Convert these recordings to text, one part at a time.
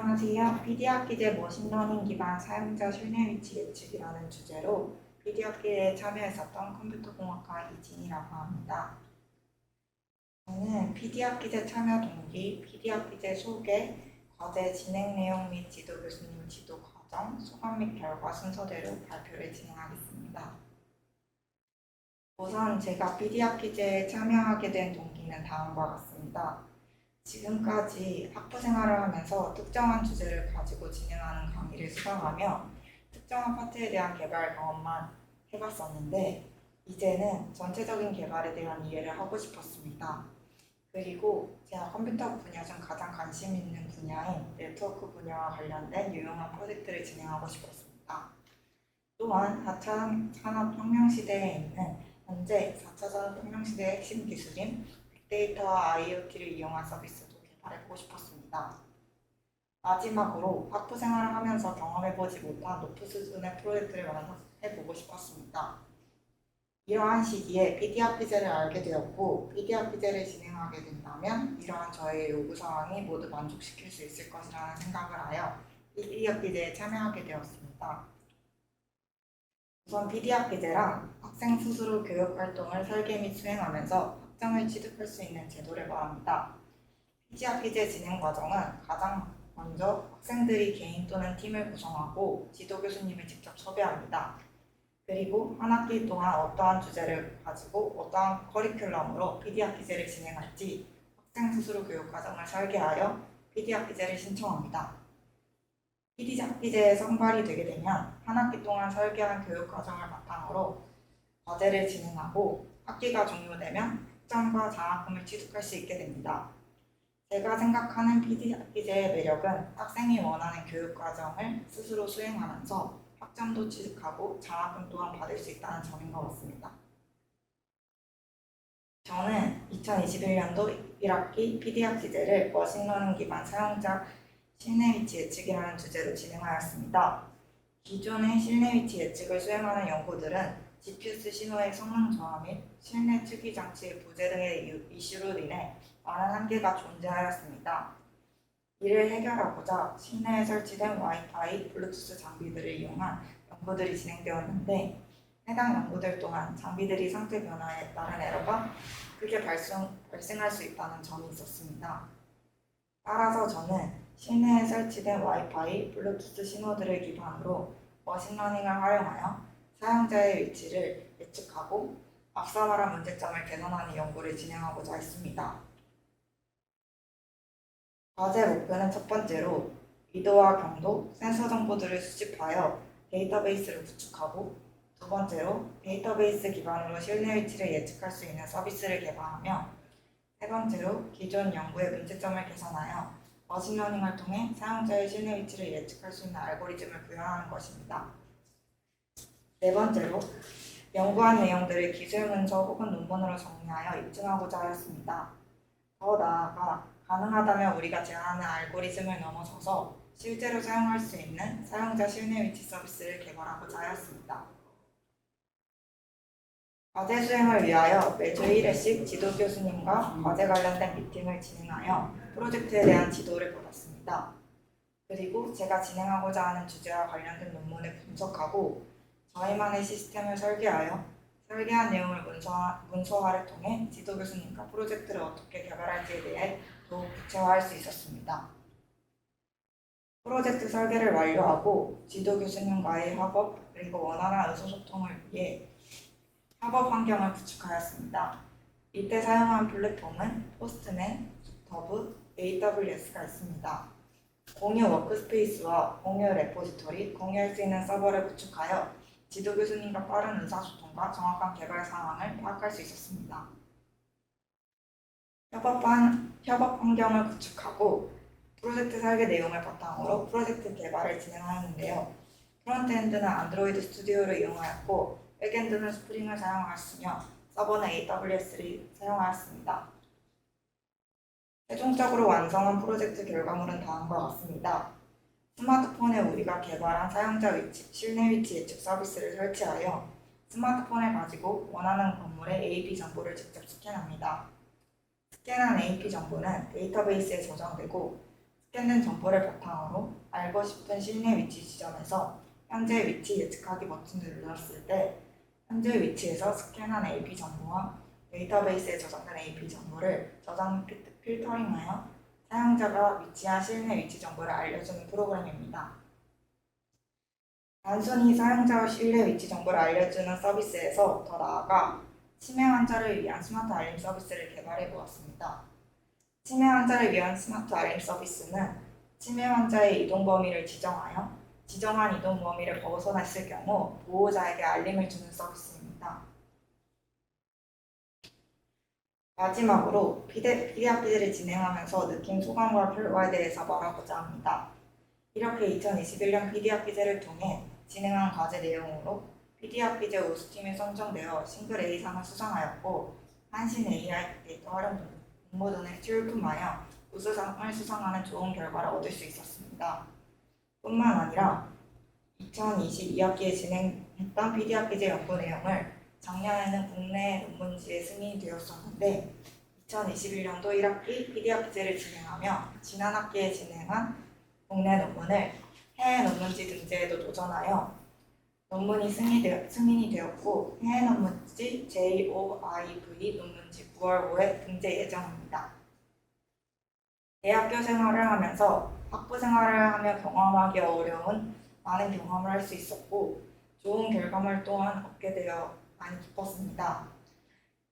안녕하세요. PD학기제 머신러닝 기반 사용자 실내 위치 예측이라는 주제로 PD학기제에 참여했었던 컴퓨터공학과 이진이라고 합니다. 저는 PD학기제 참여 동기, PD학기제 소개, 과제 진행 내용 및 지도 교수님 지도 과정, 소감 및 결과 순서대로 발표를 진행하겠습니다. 우선 제가 PD학기제에 참여하게 된 동기는 다음과 같습니다. 지금까지 학부 생활을 하면서 특정한 주제를 가지고 진행하는 강의를 수강하며 특정한 파트에 대한 개발 경험만 해봤었는데 이제는 전체적인 개발에 대한 이해를 하고 싶었습니다. 그리고 제가 컴퓨터 분야 중 가장 관심 있는 분야인 네트워크 분야와 관련된 유용한 프로젝트를 진행하고 싶었습니다. 또한 4차 산업혁명 시대에 있는 현재 4차 산업혁명 시대의 핵심 기술인 빅데이터와 IoT를 이용한 서비스도 개발해보고 싶었습니다. 마지막으로 학부 생활을 하면서 경험해보지 못한 높은 수준의 프로젝트를 완성해보고 싶었습니다. 이러한 시기에 PD학기제를 알게 되었고 PD학기제를 진행하게 된다면 이러한 저의 요구사항이 모두 만족시킬 수 있을 것이라는 생각을 하여 PD학기제에 참여하게 되었습니다. 우선 PD학기제란 학생 스스로 교육활동을 설계 및 수행하면서 학점을 취득할 수 있는 제도를 말합니다. PD학기제 진행 과정은 가장 먼저 학생들이 개인 또는 팀을 구성하고 지도 교수님을 직접 섭외합니다. 그리고 한 학기 동안 어떠한 주제를 가지고 어떠한 커리큘럼으로 PD학기제를 진행할지 학생 스스로 교육 과정을 설계하여 PD학기제를 신청합니다. PD학기제에 선발이 되게 되면 한 학기 동안 설계한 교육 과정을 바탕으로 과제를 진행하고 학기가 종료되면 학점과 장학금을 취득할 수 있게 됩니다. 제가 생각하는 PD학기제의 매력은 학생이 원하는 교육 과정을 스스로 수행하면서 학점도 취득하고 장학금 또한 받을 수 있다는 점인 것 같습니다. 저는 2021년도 1학기 PD학기제를 머신러닝 기반 사용자 실내 위치 예측이라는 주제로 진행하였습니다. 기존의 실내 위치 예측을 수행하는 연구들은 GPS 신호의 성능 저하 및 실내 특이 장치의 부재 등의 이슈로 인해 많은 한계가 존재하였습니다. 이를 해결하고자 실내에 설치된 와이파이, 블루투스 장비들을 이용한 연구들이 진행되었는데 해당 연구들 또한 장비들이 상태 변화에 따른 에러가 크게 발생할 수 있다는 점이 있었습니다. 따라서 저는 실내에 설치된 와이파이, 블루투스 신호들을 기반으로 머신러닝을 활용하여 사용자의 위치를 예측하고 앞서 말한 문제점을 개선하는 연구를 진행하고자 했습니다. 과제 목표는 첫 번째로 위도와 경도, 센서 정보들을 수집하여 데이터베이스를 구축하고 두 번째로 데이터베이스 기반으로 실내 위치를 예측할 수 있는 서비스를 개발하며 세 번째로 기존 연구의 문제점을 개선하여 머신러닝을 통해 사용자의 실내 위치를 예측할 수 있는 알고리즘을 구현하는 것입니다. 네 번째로 연구한 내용들을 기술 문서 혹은 논문으로 정리하여 입증하고자 하였습니다. 더 나아가 가능하다면 우리가 제안하는 알고리즘을 넘어서서 실제로 사용할 수 있는 사용자 실내 위치 서비스를 개발하고자 하였습니다. 과제 수행을 위하여 매주 1회씩 지도 교수님과 과제 관련된 미팅을 진행하여 프로젝트에 대한 지도를 받았습니다. 그리고 제가 진행하고자 하는 주제와 관련된 논문을 분석하고 저희만의 시스템을 설계하여 설계한 내용을 문서화를 통해 지도 교수님과 프로젝트를 어떻게 개발할지에 대해 더욱 구체화할 수 있었습니다. 프로젝트 설계를 완료하고 지도 교수님과의 협업 그리고 원활한 의사소통을 위해 협업 환경을 구축하였습니다. 이때 사용한 플랫폼은 포스트맨, GitHub, AWS가 있습니다. 공유 워크스페이스와 공유 레포지토리, 공유할 수 있는 서버를 구축하여 지도 교수님과 빠른 의사소통과 정확한 개발 상황을 파악할 수 있었습니다. 협업 환경을 구축하고 프로젝트 설계 내용을 바탕으로 프로젝트 개발을 진행하였는데요. 프론트엔드는 안드로이드 스튜디오를 이용하였고 백엔드는 스프링을 사용하였으며 서버는 AWS를 사용하였습니다. 최종적으로 완성한 프로젝트 결과물은 다음과 같습니다. 스마트폰에 우리가 개발한 사용자 위치, 실내 위치 예측 서비스를 설치하여 스마트폰을 가지고 원하는 건물의 AP 정보를 직접 스캔합니다. 스캔한 AP 정보는 데이터베이스에 저장되고 스캔된 정보를 바탕으로 알고 싶은 실내 위치 지점에서 현재 위치 예측하기 버튼을 눌렀을 때 현재 위치에서 스캔한 AP 정보와 데이터베이스에 저장된 AP 정보를 저장 필터링하여 사용자가 위치한 실내 위치 정보를 알려주는 프로그램입니다. 단순히 사용자의 실내 위치 정보를 알려주는 서비스에서 더 나아가 치매 환자를 위한 스마트 알림 서비스를 개발해 보았습니다. 치매 환자를 위한 스마트 알림 서비스는 치매 환자의 이동 범위를 지정하여 지정한 이동 범위를 벗어났을 경우 보호자에게 알림을 주는 서비스입니다. 마지막으로 PDRP를 진행하면서 느낀 소감과 결과에 대해서 말하고자 합니다. 이렇게 2021년 PDRP제를 통해 진행한 과제 내용으로 PDRP제 우수팀에 선정되어 싱글 A상을 수상하였고 한신 AI 데이터 활용 공모 등에 출품하여 우수상을 수상하는 좋은 결과를 얻을 수 있었습니다. 뿐만 아니라 2022학기에 진행했던 PDRP제 연구 내용을 작년에는 국내 논문지에 승인이 되었었는데 2021년도 1학기 PDRP제를 진행하며 지난 학기에 진행한 국내 논문을 해외 논문지 등재에도 도전하여 논문이 승인이 되었고 해외 논문지 JOIV 논문지 9월 5일 등재 예정입니다. 대학교 생활을 하면서 학부 생활을 하며 경험하기 어려운 많은 경험을 할 수 있었고 좋은 결과물 또한 얻게 되어 많이 기뻤습니다.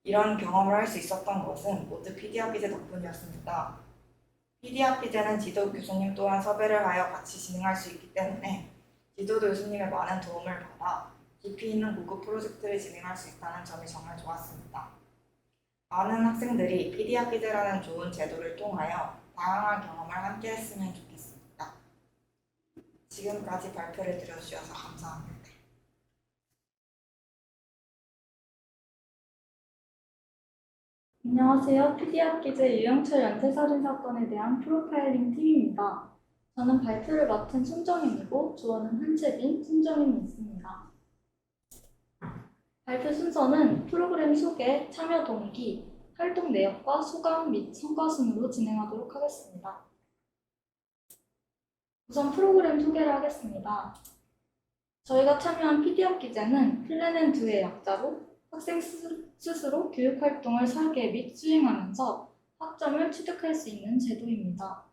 이런 경험을 할 수 있었던 것은 모두 PDRP제 덕분이었습니다. PDRP제는 지도 교수님 또한 섭외를 하여 같이 진행할 수 있기 때문에 지도 교수님의 많은 도움을 받아 깊이 있는 고급 프로젝트를 진행할 수 있다는 점이 정말 좋았습니다. 많은 학생들이 PDRP제라는 좋은 제도를 통하여 다양한 경험을 함께 했으면 좋겠습니다. 지금까지 발표를 들어주셔서 감사합니다. 안녕하세요. PD학기제 유영철 연쇄살인 사건에 대한 프로파일링 팀입니다. 저는 발표를 맡은 손정인이고 조언은 한채빈, 손정인이 있습니다. 발표 순서는 프로그램 소개, 참여 동기, 활동 내역과 소감 및 성과 순으로 진행하도록 하겠습니다. 우선 프로그램 소개를 하겠습니다. 저희가 참여한 PD학기제는 플랜&do의 약자로 학생 스스로 교육활동을 설계 및 수행하면서 학점을 취득할 수 있는 제도입니다.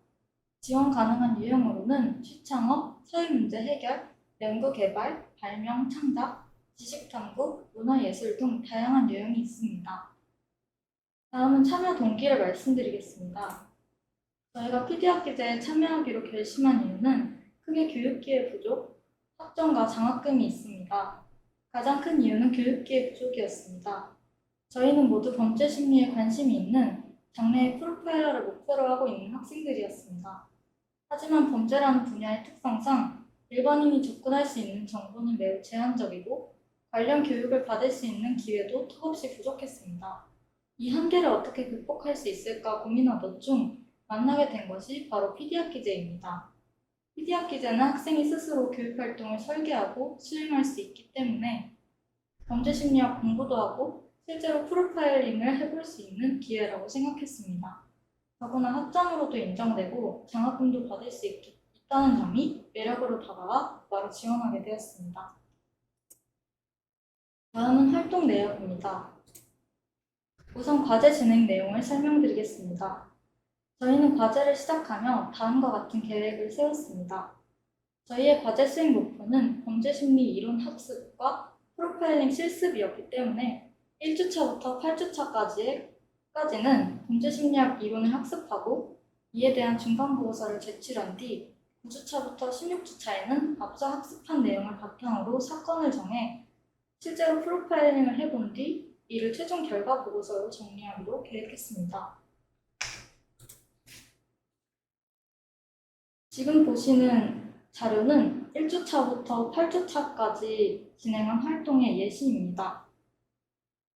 지원 가능한 유형으로는 취창업, 사회문제 해결, 연구개발, 발명, 창작, 지식탐구, 문화예술 등 다양한 유형이 있습니다. 다음은 참여 동기를 말씀드리겠습니다. 저희가 PD학기제에 참여하기로 결심한 이유는 크게 교육기회 부족, 학점과 장학금이 있습니다. 가장 큰 이유는 교육기회 부족이었습니다. 저희는 모두 범죄 심리에 관심이 있는 장래의 프로파일러를 목표로 하고 있는 학생들이었습니다. 하지만 범죄라는 분야의 특성상 일반인이 접근할 수 있는 정보는 매우 제한적이고 관련 교육을 받을 수 있는 기회도 턱없이 부족했습니다. 이 한계를 어떻게 극복할 수 있을까 고민하던 중 만나게 된 것이 바로 PD학기제입니다. PD학기제는 학생이 스스로 교육활동을 설계하고 수행할 수 있기 때문에 범죄심리학 공부도 하고 실제로 프로파일링을 해볼 수 있는 기회라고 생각했습니다. 더구나 학점으로도 인정되고 장학금도 받을 수 있다는 점이 매력으로 다가와 바로 지원하게 되었습니다. 다음은 활동 내역입니다. 우선 과제 진행 내용을 설명드리겠습니다. 저희는 과제를 시작하며 다음과 같은 계획을 세웠습니다. 저희의 과제 수행 목표는 범죄심리 이론 학습과 프로파일링 실습이었기 때문에 1주차부터 8주차까지는 범죄심리학 이론을 학습하고 이에 대한 중간보고서를 제출한 뒤 9주차부터 16주차에는 앞서 학습한 내용을 바탕으로 사건을 정해 실제로 프로파일링을 해본 뒤 이를 최종 결과 보고서로 정리하기로 계획했습니다. 지금 보시는 자료는 1주차부터 8주차까지 진행한 활동의 예시입니다.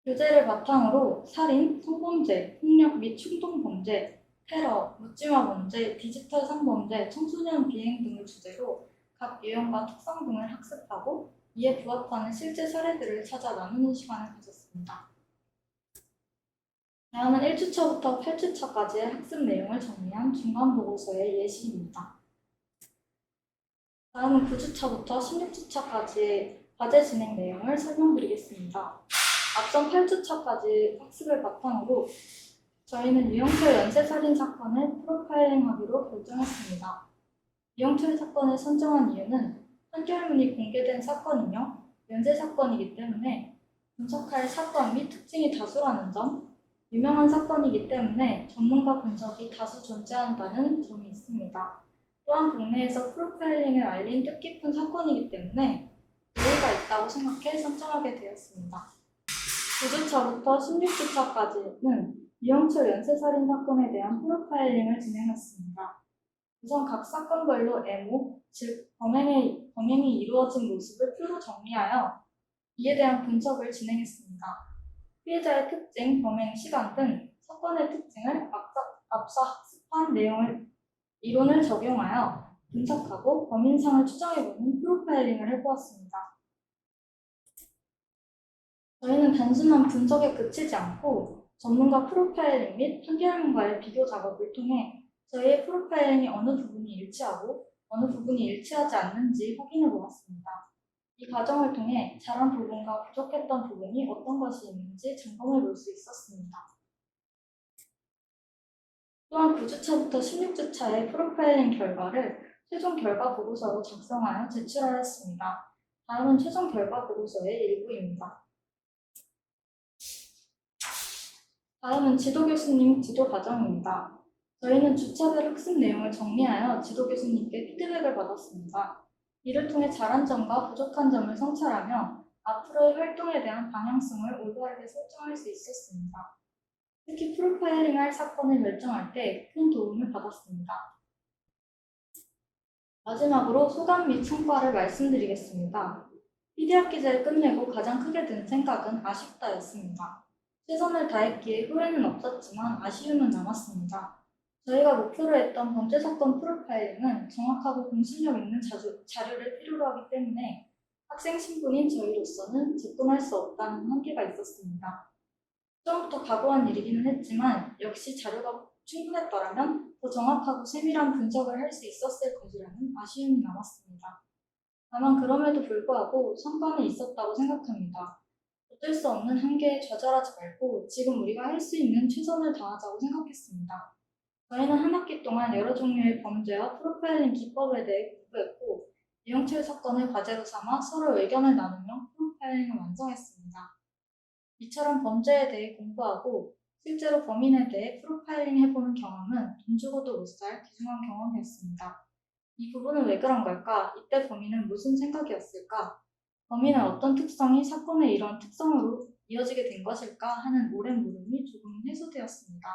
교재를 바탕으로 살인, 성범죄, 폭력 및 충동범죄, 테러, 묻지마 범죄, 디지털 성범죄, 청소년 비행 등을 주제로 각 유형과 특성 등을 학습하고 이에 부합하는 실제 사례들을 찾아 나누는 시간을 가졌습니다. 다음은 1주차부터 8주차까지의 학습 내용을 정리한 중간 보고서의 예시입니다. 다음은 9주차부터 16주차까지의 과제 진행 내용을 설명드리겠습니다. 앞선 8주차까지 학습을 바탕으로 저희는 유영철 연쇄살인 사건을 프로파일링하기로 결정했습니다. 유영철 사건을 선정한 이유는 판결문이 공개된 사건이며 연쇄 사건이기 때문에 분석할 사건 및 특징이 다수라는 점, 유명한 사건이기 때문에 전문가 분석이 다수 존재한다는 점이 있습니다. 또한 국내에서 프로파일링을 알린 뜻깊은 사건이기 때문에 의의가 있다고 생각해 선정하게 되었습니다. 9주차부터 16주차까지는 유영철 연쇄살인 사건에 대한 프로파일링을 진행했습니다. 우선 각 사건별로 애모, 즉 범행이 이루어진 모습을 표로 정리하여 이에 대한 분석을 진행했습니다. 피해자의 특징, 범행 시간 등 사건의 특징을 앞서 학습한 이론을 적용하여 분석하고 범인상을 추정해보는 프로파일링을 해보았습니다. 저희는 단순한 분석에 그치지 않고 전문가 프로파일링 및 판결문과의 비교 작업을 통해 저희의 프로파일링이 어느 부분이 일치하고 어느 부분이 일치하지 않는지 확인해 보았습니다. 이 과정을 통해 잘한 부분과 부족했던 부분이 어떤 것이 있는지 점검해 볼 수 있었습니다. 또한 9주차부터 16주차의 프로파일링 결과를 최종 결과 보고서로 작성하여 제출하였습니다. 다음은 최종 결과 보고서의 일부입니다. 다음은 지도 교수님 지도 과정입니다. 저희는 주차별 학습 내용을 정리하여 지도 교수님께 피드백을 받았습니다. 이를 통해 잘한 점과 부족한 점을 성찰하며 앞으로의 활동에 대한 방향성을 올바르게 설정할 수 있었습니다. 특히 프로파일링할 사건을 결정할 때 큰 도움을 받았습니다. 마지막으로 소감 및 성과를 말씀드리겠습니다. PD학 기제를 끝내고 가장 크게 든 생각은 아쉽다였습니다. 최선을 다했기에 후회는 없었지만 아쉬움은 남았습니다. 저희가 목표로 했던 범죄사건 프로파일링은 정확하고 공신력 있는 자료를 필요로 하기 때문에 학생 신분인 저희로서는 접근할 수 없다는 한계가 있었습니다. 처음부터 각오한 일이기는 했지만 역시 자료가 충분했더라면 더 정확하고 세밀한 분석을 할 수 있었을 것이라는 아쉬움이 남았습니다. 다만 그럼에도 불구하고 성과는 있었다고 생각합니다. 어쩔 수 없는 한계에 좌절하지 말고 지금 우리가 할 수 있는 최선을 다하자고 생각했습니다. 저희는 한 학기 동안 여러 종류의 범죄와 프로파일링 기법에 대해 공부했고 유영철 사건을 과제로 삼아 서로 의견을 나누며 프로파일링을 완성했습니다. 이처럼 범죄에 대해 공부하고 실제로 범인에 대해 프로파일링 해보는 경험은 돈 주고도 못 살 귀중한 경험이었습니다. 이 부분은 왜 그런 걸까? 이때 범인은 무슨 생각이었을까? 범인은 어떤 특성이 사건의 이런 특성으로 이어지게 된 것일까 하는 오랜 물음이 조금은 해소되었습니다.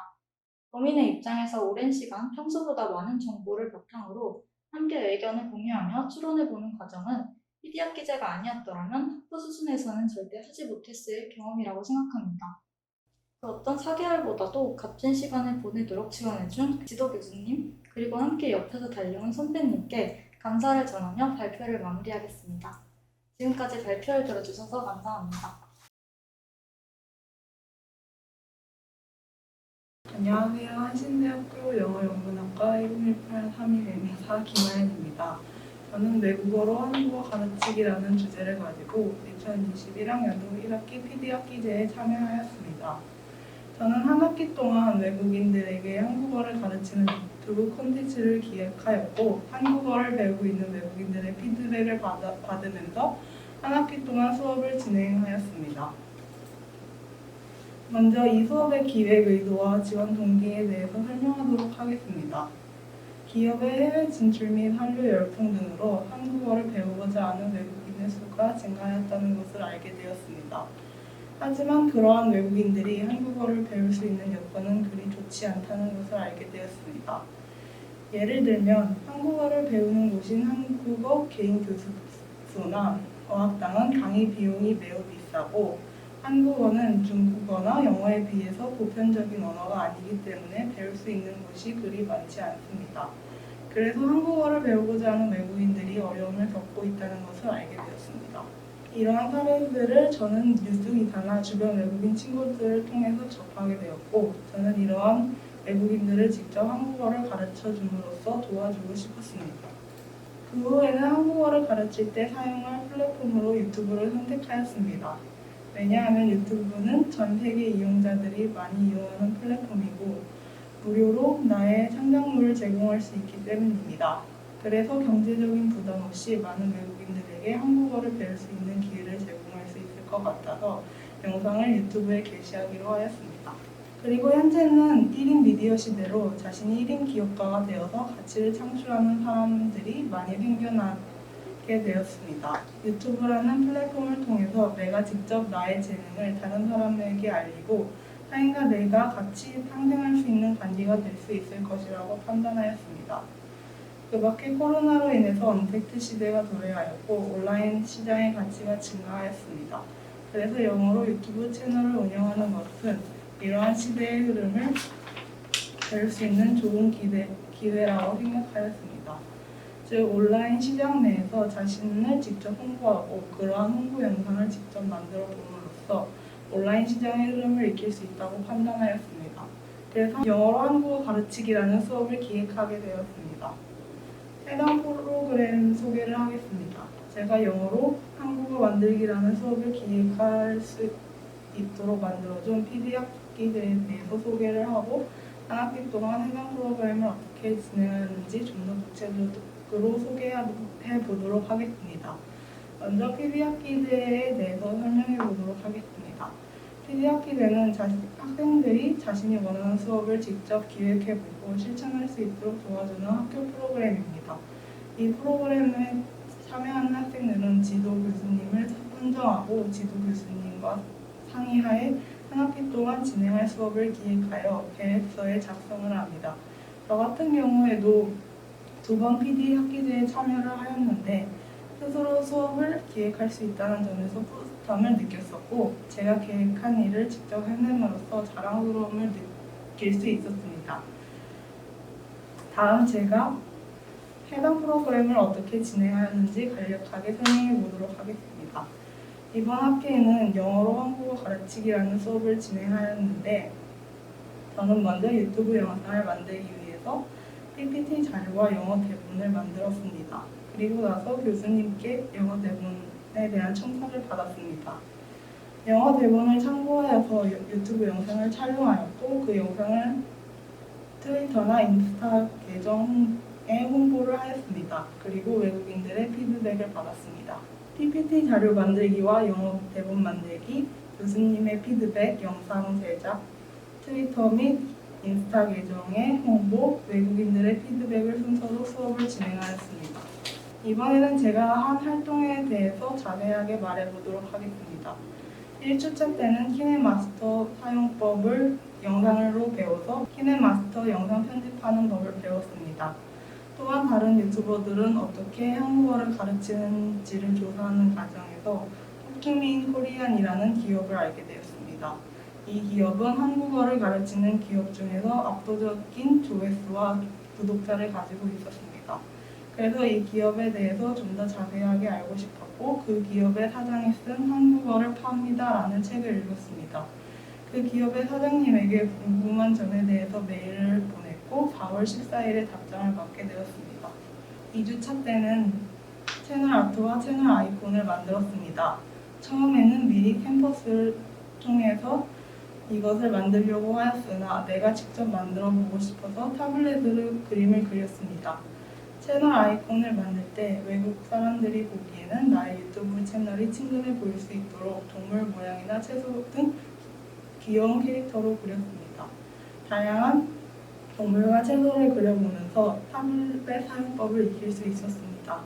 범인의 입장에서 오랜 시간 평소보다 많은 정보를 바탕으로 함께 의견을 공유하며 추론해보는 과정은 PD학 기제가 아니었더라면 학부 수준에서는 절대 하지 못했을 경험이라고 생각합니다. 그 어떤 사계활보다도 값진 시간을 보내도록 지원해준 지도 교수님 그리고 함께 옆에서 달려온 선배님께 감사를 전하며 발표를 마무리하겠습니다. 지금까지 발표를 들어주셔서 감사합니다. 안녕하세요. 한신대학교 영어연구학과 1018-3204 김하연입니다. 저는 외국어로 한국어 가르치기라는 주제를 가지고 2021학년도 1학기 PD학기제에 참여하였습니다. 저는 한 학기 동안 외국인들에게 한국어를 가르치는 유튜브 콘텐츠를 기획하였고 한국어를 배우고 있는 외국인들의 피드백을 받으면서 한 학기 동안 수업을 진행하였습니다. 먼저 이 수업의 기획 의도와 지원 동기에 대해서 설명하도록 하겠습니다. 기업의 해외 진출 및 한류 열풍 등으로 한국어를 배우고자 하는 외국인의 수가 증가하였다는 것을 알게 되었습니다. 하지만 그러한 외국인들이 한국어를 배울 수 있는 여건은 그리 좋지 않다는 것을 알게 되었습니다. 예를 들면 한국어를 배우는 곳인 한국어 개인 교습소나 어학당은 강의 비용이 매우 비싸고 한국어는 중국어나 영어에 비해서 보편적인 언어가 아니기 때문에 배울 수 있는 곳이 그리 많지 않습니다. 그래서 한국어를 배우고자 하는 외국인들이 어려움을 겪고 있다는 것을 알게 되었습니다. 이러한 사례들을 저는 뉴스 기사나 주변 외국인 친구들을 통해서 접하게 되었고, 저는 이러한 외국인들을 직접 한국어를 가르쳐 줌으로써 도와주고 싶었습니다. 그 후에는 한국어를 가르칠 때 사용할 플랫폼으로 유튜브를 선택하였습니다. 왜냐하면 유튜브는 전 세계 이용자들이 많이 이용하는 플랫폼이고 무료로 나의 창작물을 제공할 수 있기 때문입니다. 그래서 경제적인 부담 없이 많은 외국인들에게 한국어를 배울 수 있는 기회를 제공할 수 있을 것 같아서 영상을 유튜브에 게시하기로 하였습니다. 그리고 현재는 1인 미디어 시대로 자신이 1인 기업가가 되어서 가치를 창출하는 사람들이 많이 생겨나게 되었습니다. 유튜브라는 플랫폼을 통해서 내가 직접 나의 재능을 다른 사람에게 알리고 타인과 내가 같이 상생할 수 있는 관계가 될 수 있을 것이라고 판단하였습니다. 그 밖에 코로나로 인해서 언택트 시대가 도래하였고 온라인 시장의 가치가 증가하였습니다. 그래서 영어로 유튜브 채널을 운영하는 것은 이러한 시대의 흐름을 배울 수 있는 좋은 기회라고 생각하였습니다. 즉 온라인 시장 내에서 자신을 직접 홍보하고 그러한 홍보 영상을 직접 만들어 봄으로써 온라인 시장의 흐름을 익힐 수 있다고 판단하였습니다. 그래서 영어로 한국어 가르치기라는 수업을 기획하게 되었습니다. 해당 프로그램 소개를 하겠습니다. 제가 영어로 한국어 만들기라는 수업을 기획할 수 있도록 만들어준 PD학기제에 대해서 소개를 하고 한 학기 동안 해당 프로그램을 어떻게 진행하는지 좀 더 구체적으로 소개해 보도록 하겠습니다. 먼저 PD학기제에 대해서 설명해 보도록 하겠습니다. PD학기제는 학생들이 자신이 원하는 수업을 직접 기획해보고 실천할 수 있도록 도와주는 학교 프로그램입니다. 이 프로그램에 참여하는 학생들은 지도 교수님을 선정하고 지도 교수님과 상의하에 한 학기 동안 진행할 수업을 기획하여 계획서에 작성을 합니다. 저 같은 경우에도 2번 PD학기제에 참여를 하였는데 스스로 수업을 기획할 수 있다는 점에서 뿌듯함을 느꼈었고 제가 계획한 일을 직접 해냄으로써 자랑스러움을 느낄 수 있었습니다. 다음 제가 해당 프로그램을 어떻게 진행하였는지 간략하게 설명해 보도록 하겠습니다. 이번 학기에는 영어로 한국어 가르치기라는 수업을 진행하였는데 저는 먼저 유튜브 영상을 만들기 위해서 PPT 자료와 영어 대본을 만들었습니다. 그리고 나서 교수님께 영어 대본에 대한 첨삭을 받았습니다. 영어 대본을 참고하여서 유튜브 영상을 촬영하였고 그 영상을 트위터나 인스타 계정에 홍보를 하였습니다. 그리고 외국인들의 피드백을 받았습니다. PPT 자료 만들기와 영어 대본 만들기, 교수님의 피드백, 영상 제작, 트위터 및 인스타 계정의 홍보, 외국인들의 피드백을 순서로 수업을 진행하였습니다. 이번에는 제가 한 활동에 대해서 자세하게 말해보도록 하겠습니다. 1주차 때는 키네마스터 사용법을 영상으로 배워서 키네마스터 영상 편집하는 법을 배웠습니다. 또한 다른 유튜버들은 어떻게 한국어를 가르치는지를 조사하는 과정에서 톡투미인 코리안이라는 기업을 알게 되었습니다. 이 기업은 한국어를 가르치는 기업 중에서 압도적인 조회수와 구독자를 가지고 있었습니다. 그래서 이 기업에 대해서 좀 더 자세하게 알고 싶었고 그 기업의 사장이 쓴 한국어를 팝니다 라는 책을 읽었습니다. 그 기업의 사장님에게 궁금한 점에 대해서 메일을 보냈고 4월 14일에 답장을 받게 되었습니다. 2주차 때는 채널 아트와 채널 아이콘을 만들었습니다. 처음에는 미리 캔버스를 통해서 이것을 만들려고 하였으나 내가 직접 만들어 보고 싶어서 타블렛으로 그림을 그렸습니다. 채널 아이콘을 만들 때 외국 사람들이 보기에는 나의 유튜브 채널이 친근해 보일 수 있도록 동물 모양이나 채소 등 귀여운 캐릭터로 그렸습니다. 다양한 동물과 채소를 그려보면서 타블렛 사용법을 익힐 수 있었습니다.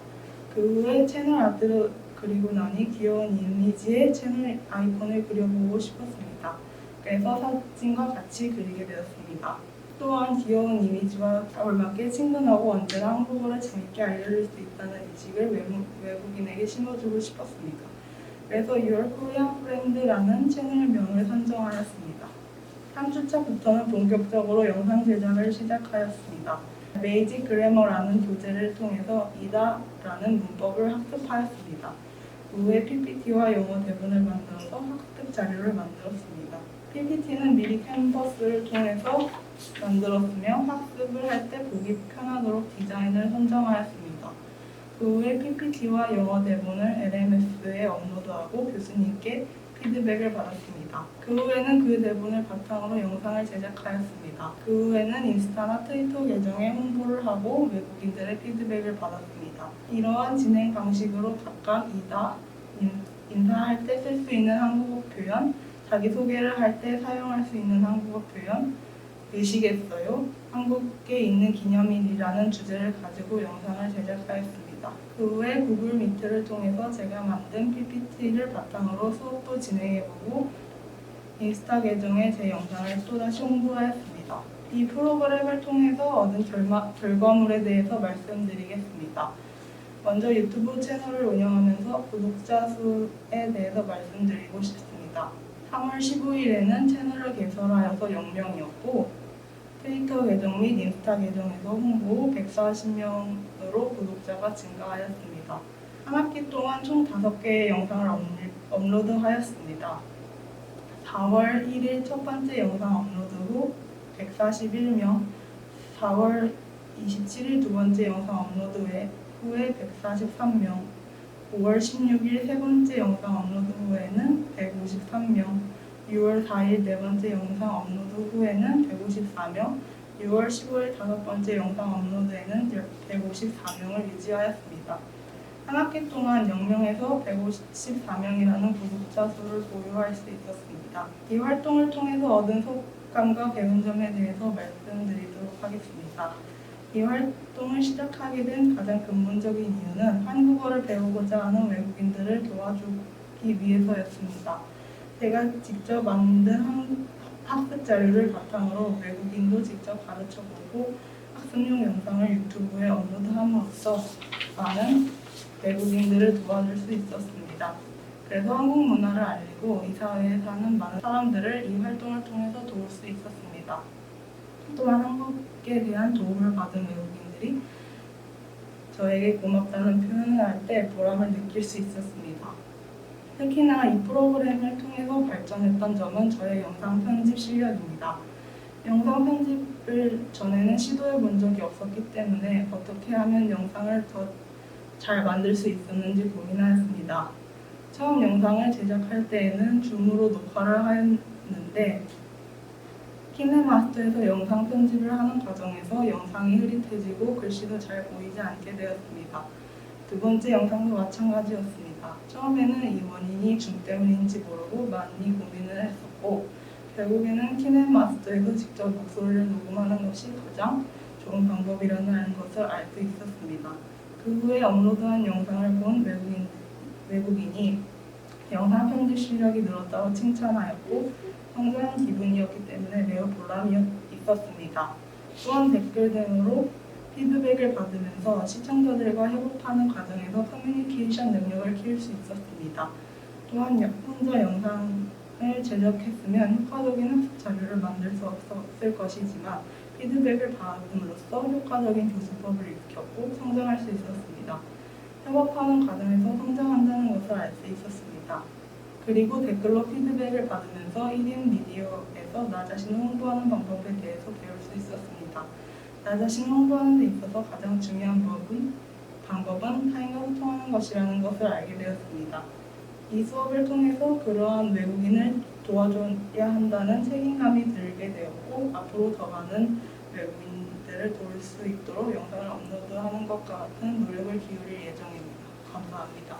그 후에 채널 아트를 그리고 나니 귀여운 이미지의 채널 아이콘을 그려보고 싶었습니다. 그래서 사진과 같이 그리게 되었습니다. 또한 귀여운 이미지와 걸맞게 친근하고 언제나 한국어를 재밌게 알려줄 수 있다는 인식을 외국인에게 심어주고 싶었습니다. 그래서 Your Korean Friend라는 채널명을 선정하였습니다. 3주차부터는 본격적으로 영상 제작을 시작하였습니다. 베이직 그래머라는 교재를 통해서 이다라는 문법을 학습하였습니다. 그 후에 PPT와 영어 대본을 만들어서 학습 자료를 만들었습니다. PPT는 미리 캔버스를 통해서 만들었으며 학습을 할 때 보기 편하도록 디자인을 선정하였습니다. 그 후에 PPT와 영어 대본을 LMS에 업로드하고 교수님께 피드백을 받았습니다. 그 후에는 그 대본을 바탕으로 영상을 제작하였습니다. 그 후에는 인스타나 트위터 계정에 홍보를 하고 외국인들의 피드백을 받았습니다. 이러한 진행 방식으로 각각 인사할 때 쓸 수 있는 한국어 표현, 자기소개를 할 때 사용할 수 있는 한국어 표현, 의식했어요. 한국에 있는 기념일이라는 주제를 가지고 영상을 제작하였습니다. 그 후에 구글 미트를 통해서 제가 만든 PPT를 바탕으로 수업도 진행해보고 인스타 계정에 제 영상을 또다시 홍보하였습니다. 이 프로그램을 통해서 얻은 결과물에 대해서 말씀드리겠습니다. 먼저 유튜브 채널을 운영하면서 구독자 수에 대해서 말씀드리고 싶습니다. 3월 15일에는 채널을 개설하여서 0명이었고 트위터 계정 및 인스타 계정에서 홍보 후 140명으로 구독자가 증가하였습니다. 한 학기 동안 총 5개의 영상을 업로드하였습니다. 4월 1일 첫 번째 영상 업로드 후 141명, 4월 27일 두 번째 영상 업로드 후에 143명, 5월 16일 세 번째 영상 업로드 후에는 153명, 6월 4일 네 번째 영상 업로드 후에는 154명, 6월 15일 다섯 번째 영상 업로드에는 154명을 유지하였습니다. 한 학기 동안 0명에서 154명이라는 구독자 수를 보유할 수 있었습니다. 이 활동을 통해서 얻은 소감과 배운 점에 대해서 말씀드리도록 하겠습니다. 이 활동을 시작하게 된 가장 근본적인 이유는 한국어를 배우고자 하는 외국인들을 도와주기 위해서였습니다. 제가 직접 만든 학습 자료를 바탕으로 외국인도 직접 가르쳐보고 학습용 영상을 유튜브에 업로드함으로써 많은 외국인들을 도와줄 수 있었습니다. 그래서 한국 문화를 알리고 이 사회에 사는 많은 사람들을 이 활동을 통해서 도울 수 있었습니다. 또한 한국에 대한 도움을 받은 외국인들이 저에게 고맙다는 표현을 할 때 보람을 느낄 수 있었습니다. 특히나 이 프로그램을 통해서 발전했던 점은 저의 영상 편집 실력입니다. 영상 편집을 전에는 시도해 본 적이 없었기 때문에 어떻게 하면 영상을 더 잘 만들 수 있었는지 고민하였습니다. 처음 영상을 제작할 때에는 줌으로 녹화를 하였는데 키네마스터에서 영상 편집을 하는 과정에서 영상이 흐릿해지고 글씨도 잘 보이지 않게 되었습니다. 두 번째 영상도 마찬가지였습니다. 처음에는 이 원인이 줌 때문인지 모르고 많이 고민을 했었고 결국에는 키네마스터에서 직접 목소리를 녹음하는 것이 가장 좋은 방법이라는 것을 알 수 있었습니다. 그 후에 업로드한 영상을 본 외국인이 영상 편집 실력이 늘었다고 칭찬하였고 성장한 기분이었기 때문에 매우 보람이 있었습니다. 또한 댓글 등으로 피드백을 받으면서 시청자들과 협업하는 과정에서 커뮤니케이션 능력을 키울 수 있었습니다. 또한 혼자 영상을 제작했으면 효과적인 학습 자료를 만들 수 없었을 것이지만 피드백을 받음으로써 효과적인 교수법을 익혔고 성장할 수 있었습니다. 협업하는 과정에서 성장한다는 것을 알 수 있었습니다. 그리고 댓글로 피드백을 받으면서 1인 미디어에서 나 자신을 홍보하는 방법에 대해서 배울 수 있었습니다. 나 자신을 홍보하는 데 있어서 가장 중요한 방법은 타인과 소통하는 것이라는 것을 알게 되었습니다. 이 수업을 통해서 그러한 외국인을 도와줘야 한다는 책임감이 들게 되었고 앞으로 더 많은 외국인들을 도울 수 있도록 영상을 업로드하는 것과 같은 노력을 기울일 예정입니다. 감사합니다.